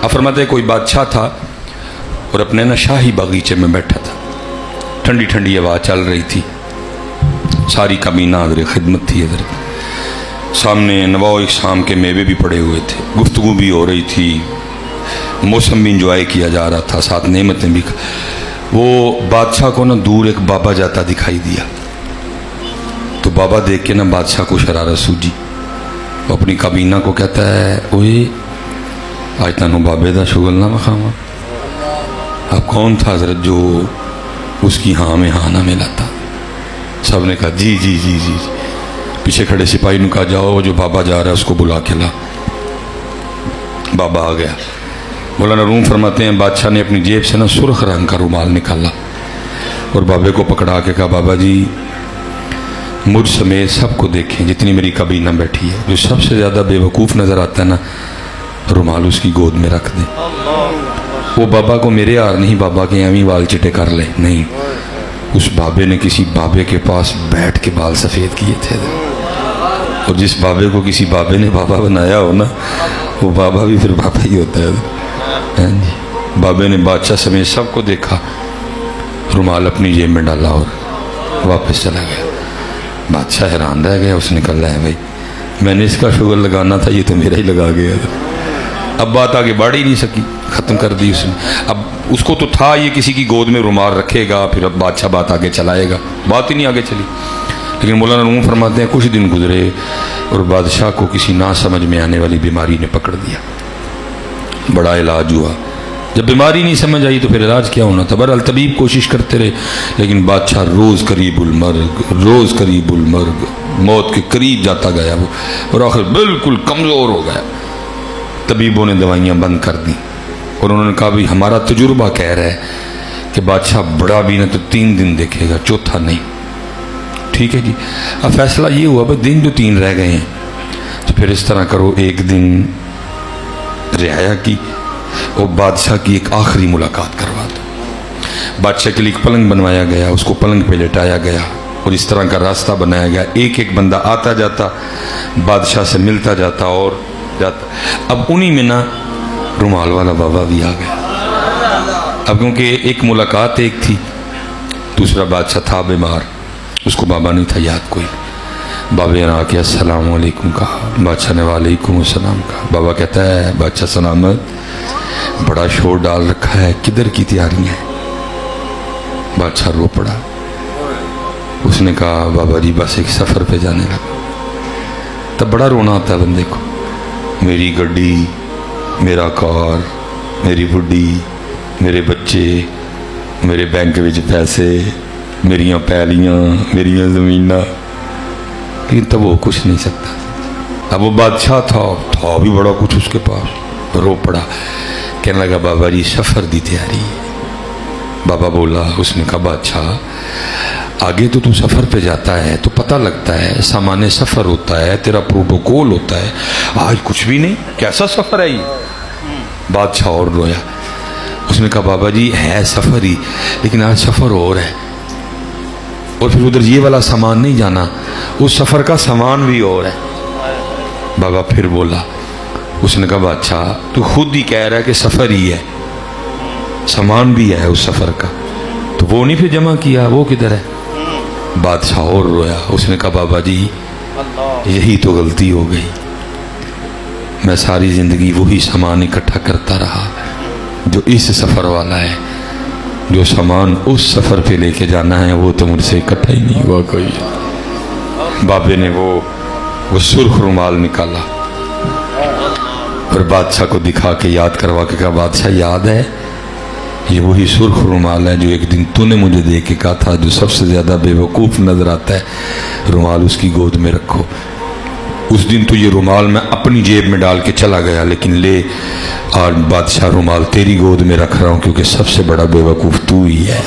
अब फरमाते कोई बादशाह था और अपने ना शाही बागीचे में बैठा था, ठंडी ठंडी हवा चल रही थी, सारी काबीना हज़र खिदमत थी, इधर सामने नवाओ इक़साम के मेवे भी पड़े हुए थे, गुफ्तगू भी हो रही थी, मौसम भी इंजॉय किया जा रहा था, साथ नेमतें भी। वो बादशाह को ना दूर एक बाबा जाता दिखाई दिया, तो बाबा देख के ना बादशाह को शरारत सूझी। वो अपनी काबीना को कहता है, ओए आज तैनू बाबे दा शुगल ना मखावा। अब कौन था हजरत जो उसकी हाँ में हाँ ना मिलाता? सब ने कहा जी जी जी जी। पीछे खड़े सिपाही ने कहा जाओ जो बाबा जा रहा है उसको बुला के ला। बाबा आ गया। मौलाना रूम फरमाते हैं बादशाह ने अपनी जेब से ना सुर्ख रंग का रुमाल निकाला और बाबे को पकड़ा के कहा बाबा जी मुझ समेत सबको देखें जितनी मेरी काबीना बैठी है, जो सबसे ज़्यादा बेवकूफ़ नज़र आता है ना रुमाल उसकी गोद में रख दे। वो बाबा को मेरे हार नहीं बाबा के एवं बाल चिटे कर ले, नहीं, उस बाबे ने किसी बाबे के पास बैठ के बाल सफ़ेद किए थे। और जिस बाबे को किसी बाबे ने बाबा बनाया हो ना, वो बाबा भी फिर बाबा ही होता है। जी बाबे ने बादशाह समेत सबको देखा, रुमाल अपनी जेब में डाला और वापस चला गया। बादशाह हैरान रह गया, उसने कहा है भाई मैंने इसका शुगर लगाना था, ये तो मेरा ही लगा गया। अब बात आगे बढ़ ही नहीं सकी, ख़त्म कर दी उसने। अब उसको तो था ये किसी की गोद में रुमाल रखेगा, फिर अब बादशाह बात आगे चलाएगा, बात ही नहीं आगे चली। लेकिन मौलाना रूम फरमाते हैं कुछ दिन गुजरे और बादशाह को किसी ना समझ में आने वाली बीमारी ने पकड़ दिया। बड़ा इलाज हुआ, जब बीमारी नहीं समझ आई तो फिर इलाज क्या होना था। बहरहाल तबीब कोशिश करते रहे, लेकिन बादशाह रोज़ करीबुल मर्ग, रोज़ करीबुल मर्ग, मौत के करीब जाता गया वो, और आखिर बिल्कुल कमज़ोर हो गया। तबीबों ने दवाइयाँ बंद कर दी और उन्होंने कहा भाई हमारा तजुर्बा कह रहा है कि बादशाह बड़ा भी ना तो 3 दिन देखेगा, चौथा नहीं। ठीक है जी। अब फैसला ये हुआ भाई दिन जो 3 रह गए हैं तो फिर इस तरह करो, एक दिन रियाया की और बादशाह की एक आखिरी मुलाकात करवा दो। बादशाह के लिए एक पलंग बनवाया गया, उसको पलंग पे लेटाया गया और इस तरह का रास्ता बनाया गया, एक एक बंदा आता जाता बादशाह से मिलता जाता और जाता। अब उन्हीं में ना रुमाल वाला बाबा भी आ गया। अब क्योंकि एक मुलाकात एक थी, दूसरा बादशाह था बीमार, उसको बाबा नहीं था याद कोई। बाबे ने आके अस्सलाम वालेकुम कहा, बादशाह ने वालेकुम अस्सलाम कहा। बाबा कहता है बादशाह सलामत, बड़ा शोर डाल रखा है, किधर की तैयारियां हैं? बादशाह रो पड़ा। उसने कहा बाबा जी बस एक सफ़र पे जाने लगा। तब बड़ा रोना आता है बंदे को, मेरी गड्डी, मेरा कार, मेरी बुढ़ी, मेरे बच्चे, मेरे बैंक विच पैसे, मेरियां पैलियां, मेरियां ज़मीनां, लेकिन तब वो कुछ नहीं सकता। अब वो बादशाह था भी बड़ा कुछ उसके पास। रो पड़ा, कहने लगा बाबा जी सफ़र दी तैयारी। बाबा बोला, उसने कहा बादशाह आगे तो तू सफ़र पे जाता है तो पता लगता है, सामान्य सफ़र होता है, तेरा प्रोटोकॉल होता है, आज कुछ भी नहीं, कैसा सफ़र है ये? बादशाह और रोया। उसने कहा बाबा जी है सफ़र ही, लेकिन आज सफ़र और है, और फिर उधर ये वाला सामान नहीं जाना, उस सफ़र का सामान भी और है। बाबा फिर बोला, उसने कहा बादशाह तू खुद ही कह रहा है कि सफ़र ही है, सामान भी है उस सफ़र का, तो वो नहीं फिर जमा किया, वो किधर है? बादशाह और रोया। उसने कहा बाबा जी यही तो गलती हो गई, मैं सारी ज़िंदगी वही सामान इकट्ठा करता रहा जो इस सफ़र वाला है, जो सामान उस सफ़र पे लेके जाना है वो तो मुझसे इकट्ठा ही नहीं हुआ कोई। बाबे ने वो सुर्ख रुमाल निकाला और बादशाह को दिखा के याद करवा के कहा बादशाह याद है ये वही सुर्ख रुमाल है जो एक दिन तूने मुझे दे के कहा था, जो सबसे ज़्यादा बेवकूफ़ नज़र आता है रुमाल उसकी गोद में रखो। उस दिन तो ये रुमाल मैं अपनी जेब में डाल के चला गया, लेकिन ले आज बादशाह रुमाल तेरी गोद में रख रहा हूँ, क्योंकि सबसे बड़ा बेवकूफ़ तू ही है।